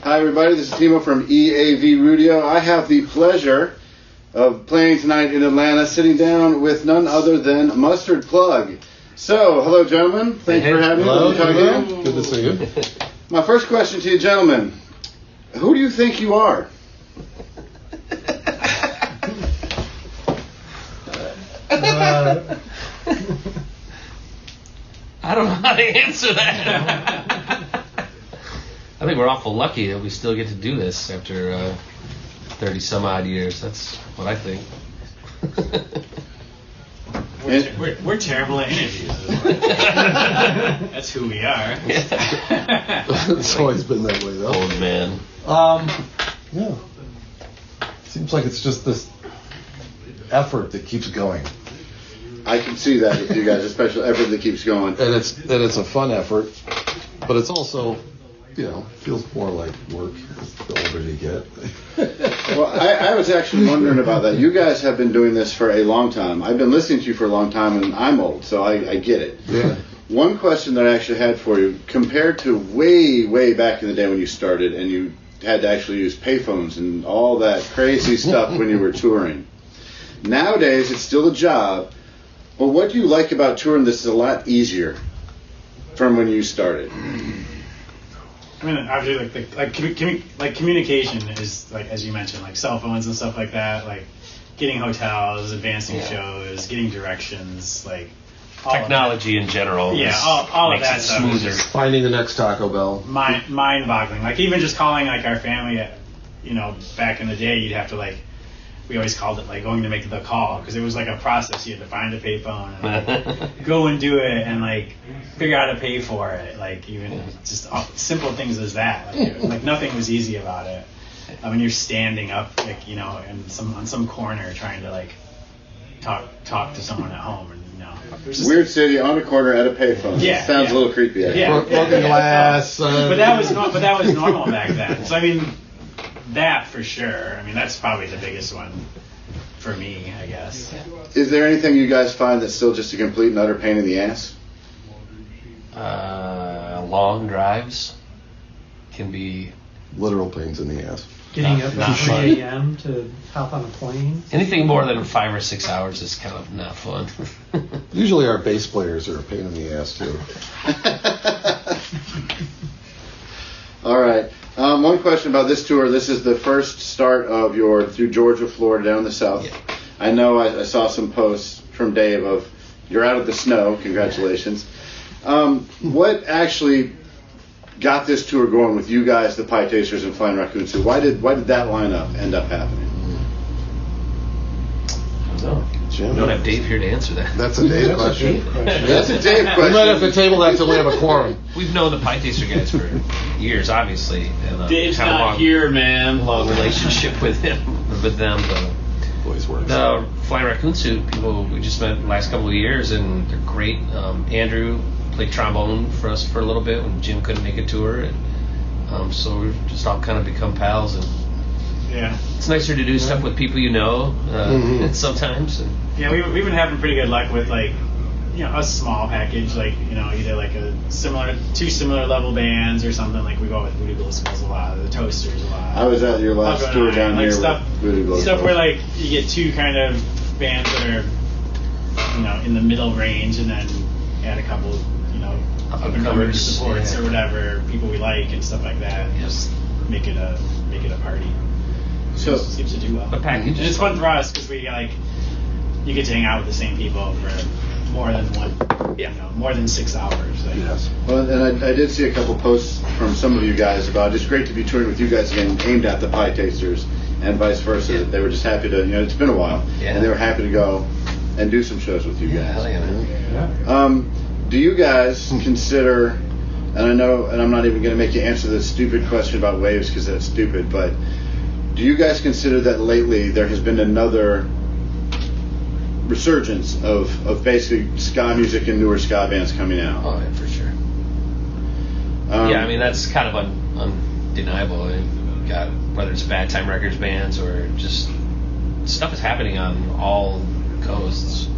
Hi everybody, this is Timo from EAV Rudio. I have the pleasure of playing tonight in Atlanta, sitting down with none other than Mustard Plug. So, hello gentlemen, thanks for having me. Hello. Good to see you. My first question to you gentlemen, who do you think you are? I don't know how to answer that. I think we're awful lucky that we still get to do this after 30 some odd years. That's what I think. We're terrible at interviews. That's who we are. It's always been that way, though. Old man. Yeah. Seems like it's just this effort that keeps going. I can see that with you guys, a special effort that keeps going. And it's a fun effort, but it's also, feels more like work the older you get. Well, I was actually wondering about that. You guys have been doing this for a long time. I've been listening to you for a long time, and I'm old, so I get it. Yeah. One question that I actually had for you, compared to way back in the day when you started and you had to actually use payphones and all that crazy stuff when you were touring. Nowadays, it's still a job, but what do you like about touring this is a lot easier from when you started? I mean, obviously, like communication is, like, as you mentioned, like cell phones and stuff like that, like getting hotels, advancing shows, getting directions, like technology in general. Yeah, all of that stuff. Smoother. Finding the next Taco Bell. Mind-boggling. Like even just calling like our family, back in the day, you'd have to we always called it like going to make the call because it was like a process. You had to find a payphone and go and do it and like figure out how to pay for it. Like even just simple things as that. Like nothing was easy about it. When you're standing up, on some corner trying to like talk to someone at home, and Weird city on a corner at a payphone. Yeah, sounds a little creepy. Broken glass. But that was normal back then. So I mean. That for sure. I mean, that's probably the biggest one for me, I guess. Is there anything you guys find that's still just a complete and utter pain in the ass? Long drives can be literal pains in the ass. Getting up at 3 a.m. to hop on a plane. Anything more than 5 or 6 hours is kind of not fun. Usually our bass players are a pain in the ass, too. All right. One question about this tour. This is the first start of through Georgia, Florida, down the south. Yeah. I know I saw some posts from Dave of you're out of the snow. Congratulations. What actually got this tour going with you guys, the Pie Tasters and Flying Raccoon Soup? Why did that lineup end up happening? I don't know. Jim? We don't have Dave here to answer that. That's a Dave question. That's a Dave question. We might have to table that until we have a quorum. We've known the Pie Taster guys for years, obviously. And, Dave's had a not here, man. Long relationship with them. Always works. The Flying Raccoon Soup people we just met the last couple of years, and they're great. Andrew played trombone for us for a little bit when Jim couldn't make a tour, and so we've just all kind of become pals. And yeah, it's nicer to do stuff with people sometimes. And, yeah, we've been having pretty good luck with a small package, either like two similar level bands or something. Like we go with Voodoo Glow Skulls a lot, the Toasters a lot. I was at your last tour down here stuff, with Voodoo Glow stuff Skulls. where you get two kind of bands that are in the middle range, and then add a couple up and coming supports or whatever people we like and stuff like that. And just make it a party. So it seems to do well. A package. And it's fun for us because we you get to hang out with the same people for more than 6 hours. Yes. Well, and I did see a couple posts from some of you guys about it's great to be touring with you guys again, aimed at the Pie Tasters and vice versa. Yeah. They were just happy to, it's been a while, and they were happy to go and do some shows with you guys. Hell yeah. Do you guys consider, and I know, and I'm not even going to make you answer this stupid question about waves because that's stupid, but do you guys consider that lately there has been another resurgence of basically ska music and newer ska bands coming out? Oh, yeah, for sure. I mean, that's kind of undeniable. I mean, got, whether it's Bad Time Records bands or just stuff is happening on all coasts.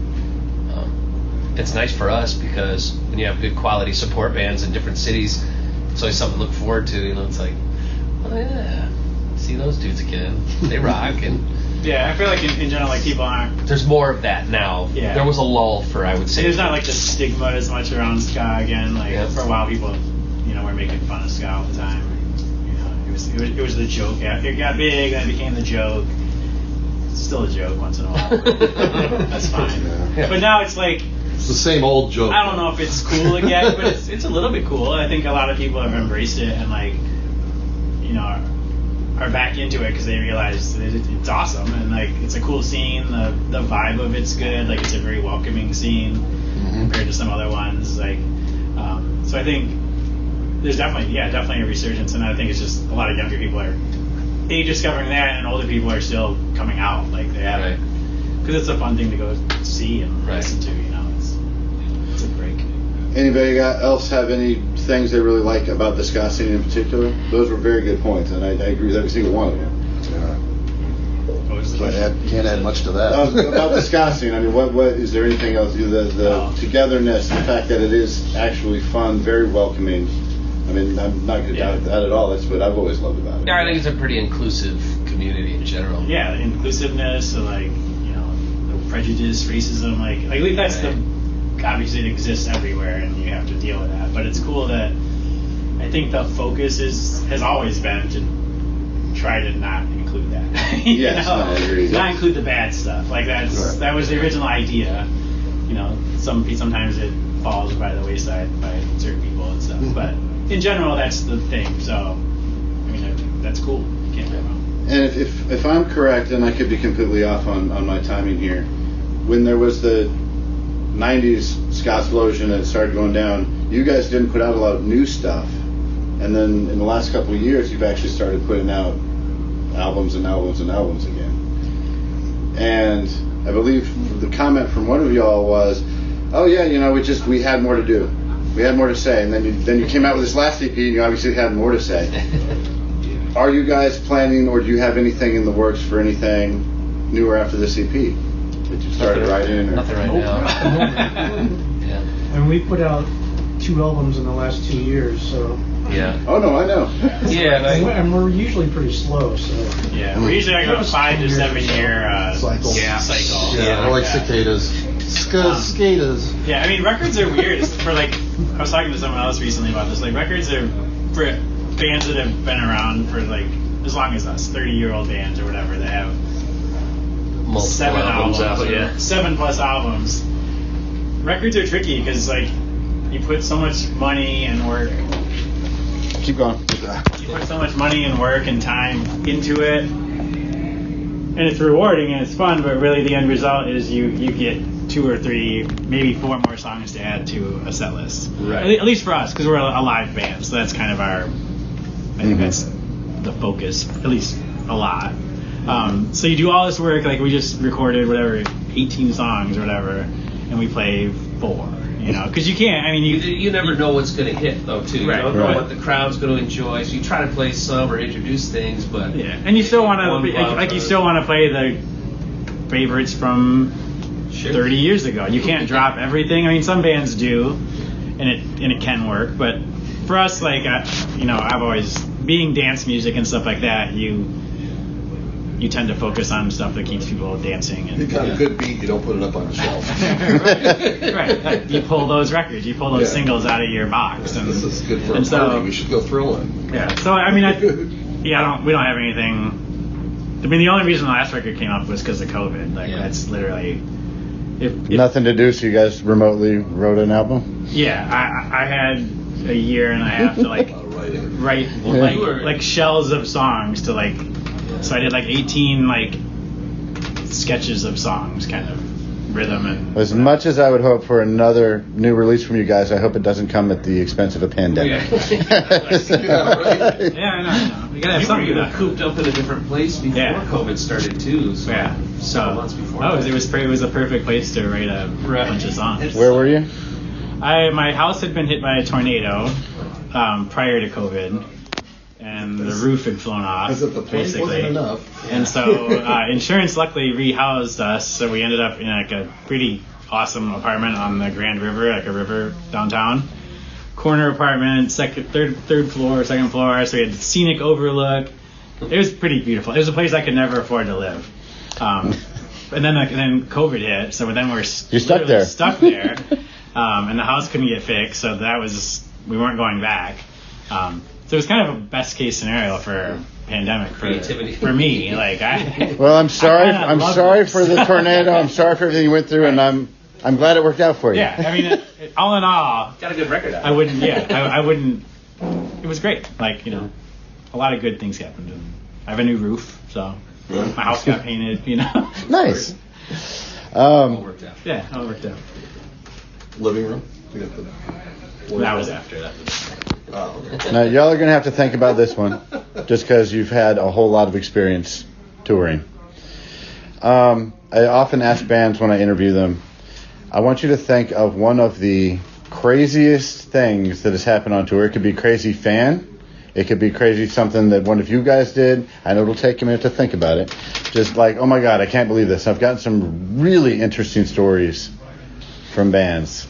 It's nice for us because when you have good quality support bands in different cities, it's always something to look forward to. It's like, oh yeah, dudes again. They rock, and I feel like in general, like people aren't. there's more of that now. Yeah. There was a lull for, I would say. There's not like the stigma as much around ska again. Like for a while, people, were making fun of ska all the time. It was the joke. Yeah, it got big, and it became the joke. It's still a joke once in a while. That's fine. Yeah. But now it's like. It's the same old joke. I don't know if it's cool again, but it's a little bit cool. I think a lot of people have embraced it and like, are back into it because they realize that it's awesome and like it's a cool scene. The vibe of it's good. Like it's a very welcoming scene compared to some other ones. Like, so I think there's definitely a resurgence, and I think it's just a lot of younger people are discovering that, and older people are still coming out. Like they haven't, because it's a fun thing to go see and listen to. It's a break. Anybody else have any things they really like about the ska scene in particular? Those were very good points, and I agree with every single one of them. Can't add much to that. About the ska scene, I mean, what is there anything else? The togetherness, the fact that it is actually fun, very welcoming. I mean, I'm not going to doubt that at all. That's what I've always loved about it. Yeah, I think it's a pretty inclusive community in general. Yeah, inclusiveness, so like, no prejudice, racism, like that's obviously it exists everywhere, and you have to deal with that. But it's cool that I think the focus has always been to try to not include that. Yes, I agree. Not include the bad stuff. Like that was the original idea. Sometimes it falls by the wayside by certain people and stuff. But in general, that's the thing. So, I mean, that's cool. You can't go wrong. And if I'm correct, and I could be completely off on my timing here, when there was the 90s ska explosion and it started going down, you guys didn't put out a lot of new stuff, and then in the last couple of years you've actually started putting out albums and albums and albums again. And I believe the comment from one of y'all was, oh yeah, we had more to do, we had more to say, and then you came out with this last EP and you obviously had more to say. Are you guys planning, or do you have anything in the works for anything newer after this EP that you started writing? Nothing right now. Yeah. And we put out 2 albums in the last 2 years, so. Yeah. Oh no, I know. Yeah, and we're usually pretty slow, so. Yeah, we're usually like a 5 to 7 year cycle. Cycle. Yeah, like cicadas. Cicadas. Yeah, I mean, records are weird. For like, I was talking to someone else recently about this. Like, records are for bands that have been around for like as long as us, 30-year-old bands or whatever, that have multiple 7 albums out, 7+ albums. Records are tricky because like you put so much money and work. Keep going. You put so much money and work and time into it, and it's rewarding and it's fun. But really, the end result is you get 2 or 3, maybe 4 more songs to add to a set list. Right. At least for us, because we're a live band, so that's kind of our. I think that's the focus, at least a lot. So you do all this work, like we just recorded 18 songs or whatever, and we play 4. Because you can't. I mean, you never know what's going to hit though, too. Right. You don't know what the crowd's going to enjoy, so you try to play some or introduce things, but and you still want to you still want to play the favorites from 30 years ago. You can't drop everything. I mean, some bands do, and it can work, but for us, like I've always, being dance music and stuff like that, you tend to focus on stuff that keeps people dancing. And You got a good beat, you don't put it up on the shelf. right. You pull those records, you pull those singles out of your box. And this is good for a party. We should go thrilling. Yeah. So I mean, we don't have anything. I mean, the only reason the last record came up was because of COVID. Like that's literally. If Nothing to do, so you guys remotely wrote an album? Yeah, I had a year and a half to like write like shells of songs to like. So I did like 18 like sketches of songs, kind of rhythm and. As much as I would hope for another new release from you guys, I hope it doesn't come at the expense of a pandemic. Yeah, I know. We gotta have something. You were cooped up in a different place before COVID started too. So several months before. It was a perfect place to write a bunch of songs. Where were you? My house had been hit by a tornado prior to COVID. And the roof had flown off, As if the place wasn't enough. And so insurance luckily rehoused us, so we ended up in like a pretty awesome apartment on the Grand River, like a river downtown. Corner apartment, third floor, second floor, so we had scenic overlook, It was pretty beautiful. It was a place I could never afford to live. And then COVID hit, so then we're stuck there. And the house couldn't get fixed, so we weren't going back. So it was kind of a best case scenario for pandemic creativity for me. Like well, I'm sorry for the tornado. I'm sorry for everything you went through, and I'm glad it worked out for you. Yeah, I mean, all in all, got a good record out. I wouldn't. It was great. Like, you know, a lot of good things happened. And I have a new roof, so my house got painted. You know, nice. All worked out. Yeah, all worked out. Living room. That was after that. Oh, okay. Now, y'all are going to have to think about this one, just because you've had a whole lot of experience touring. I often ask bands when I interview them, I want you to think of one of the craziest things that has happened on tour. It could be crazy fan. It could be crazy something that one of you guys did. I know it'll take a minute to think about it. Just like, oh my God, I can't believe this. I've gotten some really interesting stories from bands.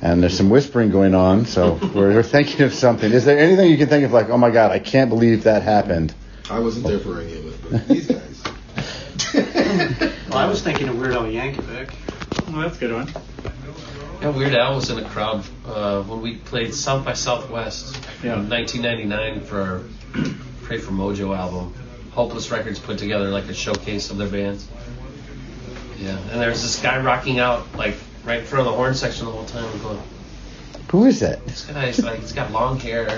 And there's some whispering going on, so we're thinking of something. Is there anything you can think of, like, oh my God, I can't believe that happened? I wasn't there for any of it, but these guys. Well, I was thinking of Weird Al Yankovic. Well, that's a good one. Yeah, Weird Al was in the crowd when we played South by Southwest in 1999 for our Pray for Mojo album. Hopeless Records put together like a showcase of their bands. Yeah, and there's this guy rocking out like right in front of the horn section the whole time. I'm going, who is that? This guy's like, he's got long hair.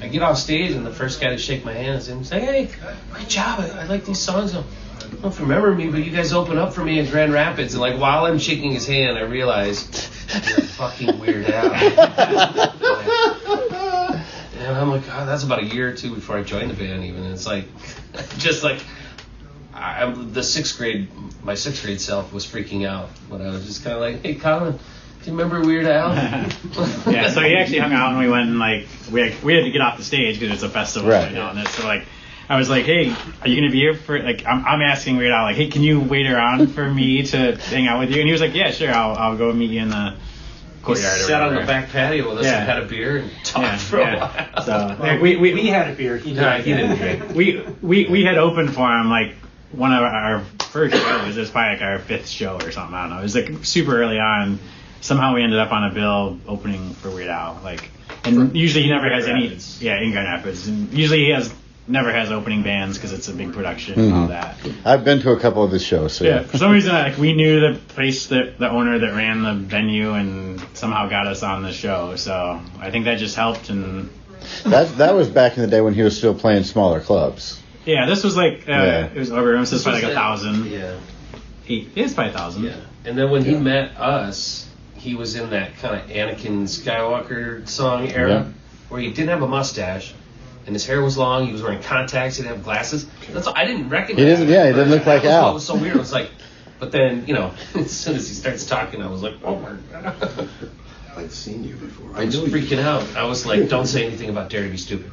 I get off stage and the first guy to shake my hand is him and say, "Hey, great job! I like these songs." I don't know if you remember me, but you guys opened up for me in Grand Rapids. And like while I'm shaking his hand, I realized you're fucking Weird Al. And I'm like, God, that's about a year or two before I joined the band. Even and it's like, just like, my sixth grade self was freaking out when I was just kind of like, "Hey, Colin, do you remember Weird Al?" Yeah, so he actually hung out and we went and like we had to get off the stage because it's a festival, right? You know, and so like I was like, "Hey, are you gonna be here for like?" I'm asking Weird Al like, "Hey, can you wait around for me to hang out with you?" And he was like, "Yeah, sure, I'll go meet you in the courtyard." He sat on the back patio with us and had a beer and talked for a while. So well, we had a beer. He didn't drink. We had opened for him like one of our first shows. It was probably like our fifth show or something. I don't know. It was like super early on. Somehow we ended up on a bill opening for Weird Al. Like, and usually he never has any. Yeah, in Grand Rapids. And usually he never has opening bands because it's a big production and all that. I've been to a couple of his shows. So yeah, for some reason, like we knew the place the owner that ran the venue and somehow got us on the show. So I think that just helped. And that was back in the day when he was still playing smaller clubs. Yeah, this was like it was over. It was just probably like 1,000. Yeah, it's probably 1,000. Yeah, and then when he met us, he was in that kind of Anakin Skywalker song era where he didn't have a mustache and his hair was long. He was wearing contacts. He didn't have glasses. That's all, I didn't recognize. He didn't look like Al. It was so weird. It was like, but then as soon as he starts talking, I was like, oh my God. I'd seen you before. I was freaking out. I was like, don't say anything about Dare to Be Stupid.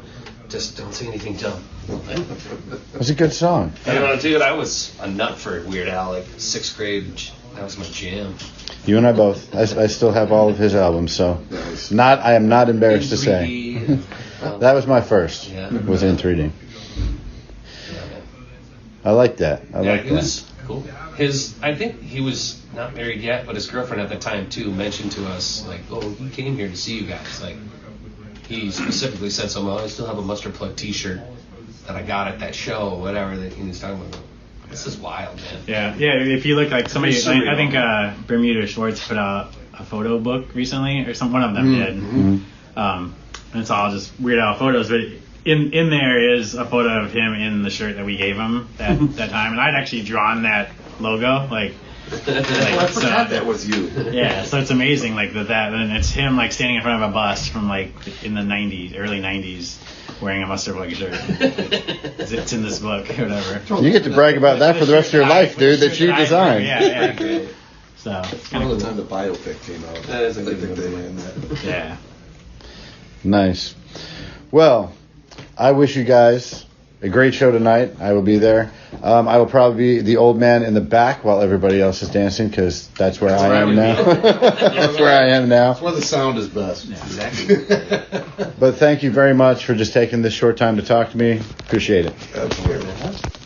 Just don't say anything dumb. It was a good song. Dude, I was a nut for Weird Al. Like sixth grade, that was my jam. You and I both. I still have all of his albums, so I am not embarrassed to say. That was my first. Yeah. Was in 3D. I like that. It was cool. I think he was not married yet, but his girlfriend at the time too mentioned to us like, "Oh, he came here to see you guys." Like, he specifically said something. "I still have a Mustard Plug T-shirt that I got at that show," or whatever that he was talking about. This is wild, man. Yeah. If you look like somebody, I think Bermuda Schwartz put out a photo book recently, or one of them did. Mm-hmm. And it's all just Weird Al photos, but in there is a photo of him in the shirt that we gave him that time, and I'd actually drawn that logo, like I forgot that was you. Yeah, so it's amazing, like that, and it's him like standing in front of a bus from like in the early 90s, wearing a Mustard Plug shirt. It's in this book, or whatever. You get to brag about that for the rest of your life, dude. That you designed. Yeah. So it's kind of the time the biopic came out. That is a good I think they ran that. Yeah. Nice. Well, I wish you guys a great show tonight. I will be there. I will probably be the old man in the back while everybody else is dancing because that's where I am now. That's where I am now. That's where the sound is best. Yeah, exactly. But thank you very much for just taking this short time to talk to me. Appreciate it. Absolutely.